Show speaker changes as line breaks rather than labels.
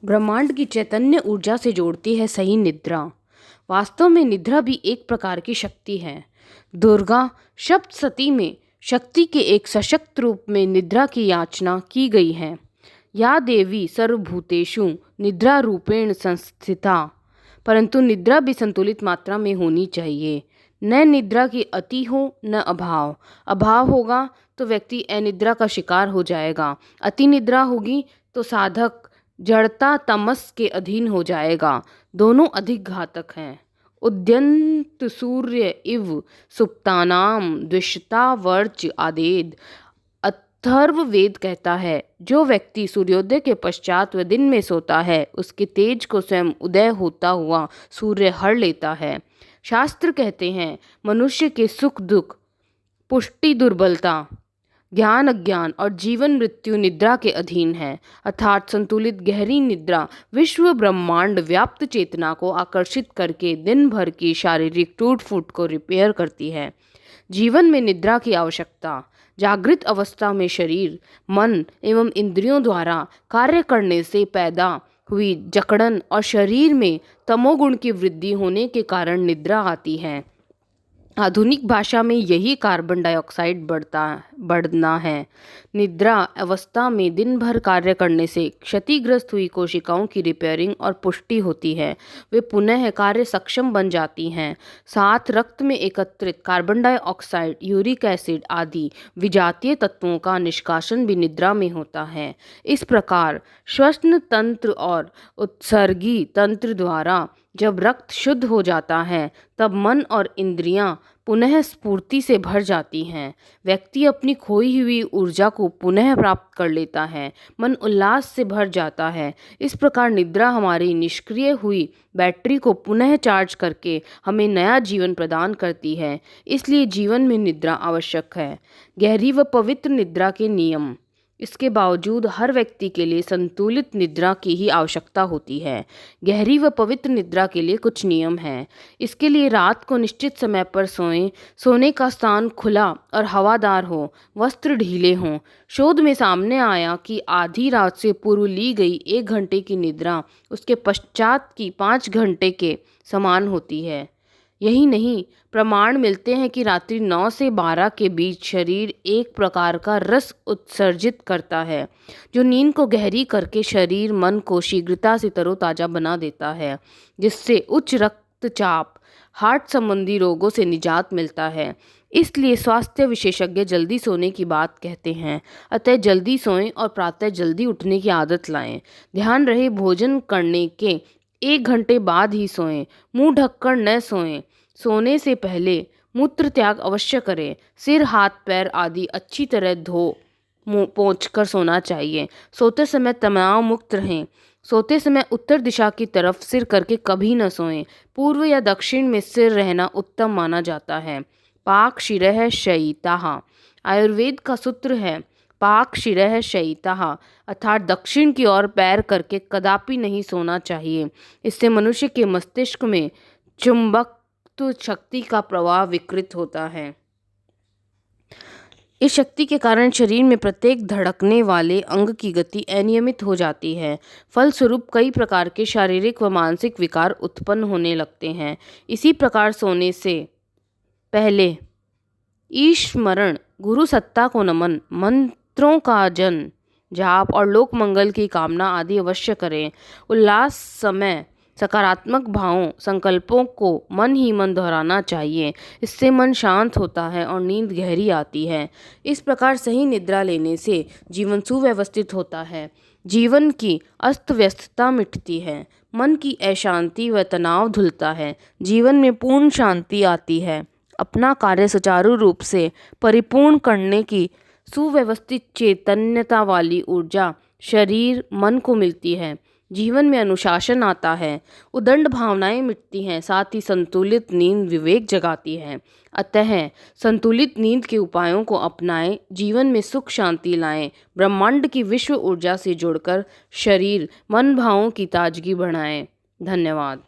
ब्रह्मांड की चैतन्य ऊर्जा से जोड़ती है सही निद्रा। वास्तव में निद्रा भी एक प्रकार की शक्ति है। दुर्गा सप्तशती में शक्ति के एक सशक्त रूप में निद्रा की याचना की गई है। या देवी सर्वभूतेषु निद्रा रूपेण संस्थिता। परंतु निद्रा भी संतुलित मात्रा में होनी चाहिए। न निद्रा की अति हो न अभाव। अभाव होगा तो व्यक्ति अनिद्रा का शिकार हो जाएगा। अति निद्रा होगी तो साधक जड़ता तमस के अधीन हो जाएगा। दोनों अधिक घातक हैं। उद्यंत सूर्य इव सुप्तानाम द्विषता वर्च आदेद। अथर्ववेद कहता है, जो व्यक्ति सूर्योदय के पश्चात व दिन में सोता है उसके तेज को स्वयं उदय होता हुआ सूर्य हर लेता है। शास्त्र कहते हैं, मनुष्य के सुख दुख, पुष्टि दुर्बलता, ज्ञान अज्ञान और जीवन मृत्यु निद्रा के अधीन है। अर्थात संतुलित गहरी निद्रा विश्व ब्रह्मांड व्याप्त चेतना को आकर्षित करके दिन भर की शारीरिक टूट फूट को रिपेयर करती है। जीवन में निद्रा की आवश्यकता। जागृत अवस्था में शरीर, मन एवं इंद्रियों द्वारा कार्य करने से पैदा हुई जकड़न और शरीर में तमोगुण की वृद्धि होने के कारण निद्रा आती है। आधुनिक भाषा में यही कार्बन डाइऑक्साइड बढ़ना है। निद्रा अवस्था में दिन भर कार्य करने से क्षतिग्रस्त हुई कोशिकाओं की रिपेयरिंग और पुष्टि होती है। वे पुनः कार्य सक्षम बन जाती हैं। साथ रक्त में एकत्रित कार्बन डाइऑक्साइड, यूरिक एसिड आदि विजातीय तत्वों का निष्कासन भी निद्रा में होता है। इस प्रकार श्वसन तंत्र और उत्सर्गी तंत्र द्वारा जब रक्त शुद्ध हो जाता है तब मन और इंद्रियां पुनः स्फूर्ति से भर जाती हैं। व्यक्ति अपनी खोई हुई ऊर्जा को पुनः प्राप्त कर लेता है। मन उल्लास से भर जाता है। इस प्रकार निद्रा हमारी निष्क्रिय हुई बैटरी को पुनः चार्ज करके हमें नया जीवन प्रदान करती है। इसलिए जीवन में निद्रा आवश्यक है। गहरी व पवित्र निद्रा के नियम। इसके बावजूद हर व्यक्ति के लिए संतुलित निद्रा की ही आवश्यकता होती है। गहरी व पवित्र निद्रा के लिए कुछ नियम हैं। इसके लिए रात को निश्चित समय पर सोएं। सोने का स्थान खुला और हवादार हो, वस्त्र ढीले हों। शोध में सामने आया कि आधी रात से पूर्व ली गई 1 घंटे की निद्रा उसके पश्चात की 5 घंटे के समान होती है। यही नहीं, प्रमाण मिलते हैं कि रात्रि 9 से 12 के बीच शरीर एक प्रकार का रस उत्सर्जित करता है, जो नींद को गहरी करके शरीर मन को शीघ्रता से तरोताजा बना देता है, जिससे उच्च रक्तचाप, हार्ट संबंधी रोगों से निजात मिलता है। इसलिए स्वास्थ्य विशेषज्ञ जल्दी सोने की बात कहते हैं। अतः जल्दी सोएं और प्रातः जल्दी उठने की आदत लाएं। ध्यान रहे, भोजन करने के 1 घंटे बाद ही सोएं। मुंह ढककर न सोएं। सोने से पहले मूत्र त्याग अवश्य करें। सिर, हाथ, पैर आदि अच्छी तरह धो पोंछ कर सोना चाहिए। सोते समय तनाव मुक्त रहें। सोते समय उत्तर दिशा की तरफ सिर करके कभी न सोएं। पूर्व या दक्षिण में सिर रहना उत्तम माना जाता है। पाक शिरः शयिताः। आयुर्वेद का सूत्र है, पाक शिरः शयिताः, अर्थात दक्षिण की ओर पैर करके कदापि नहीं सोना चाहिए। इससे मनुष्य के मस्तिष्क में चुंबक शक्ति का प्रवाह विकृत होता है। इस शक्ति के कारण शरीर में प्रत्येक धड़कने वाले अंग की गति अनियमित हो जाती है। फलस्वरूप कई प्रकार के शारीरिक व मानसिक विकार उत्पन्न होने लगते हैं। इसी प्रकार सोने से पहले ईश्वरण, गुरु सत्ता को नमन, मंत्रों का जन जाप और लोक मंगल की कामना आदि अवश्य करें। उल्लास समय सकारात्मक भावों, संकल्पों को मन ही मन दोहराना चाहिए। इससे मन शांत होता है और नींद गहरी आती है। इस प्रकार सही निद्रा लेने से जीवन सुव्यवस्थित होता है। जीवन की अस्त व्यस्तता मिटती है। मन की अशांति व तनाव धुलता है। जीवन में पूर्ण शांति आती है। अपना कार्य सुचारू रूप से परिपूर्ण करने की सुव्यवस्थित चैतन्यता वाली ऊर्जा शरीर मन को मिलती है। जीवन में अनुशासन आता है। उदंड भावनाएं मिटती हैं। साथ ही संतुलित नींद विवेक जगाती है। अतः संतुलित नींद के उपायों को अपनाएं। जीवन में सुख शांति लाएं। ब्रह्मांड की विश्व ऊर्जा से जुड़कर शरीर मन भावों की ताजगी बढ़ाएं। धन्यवाद।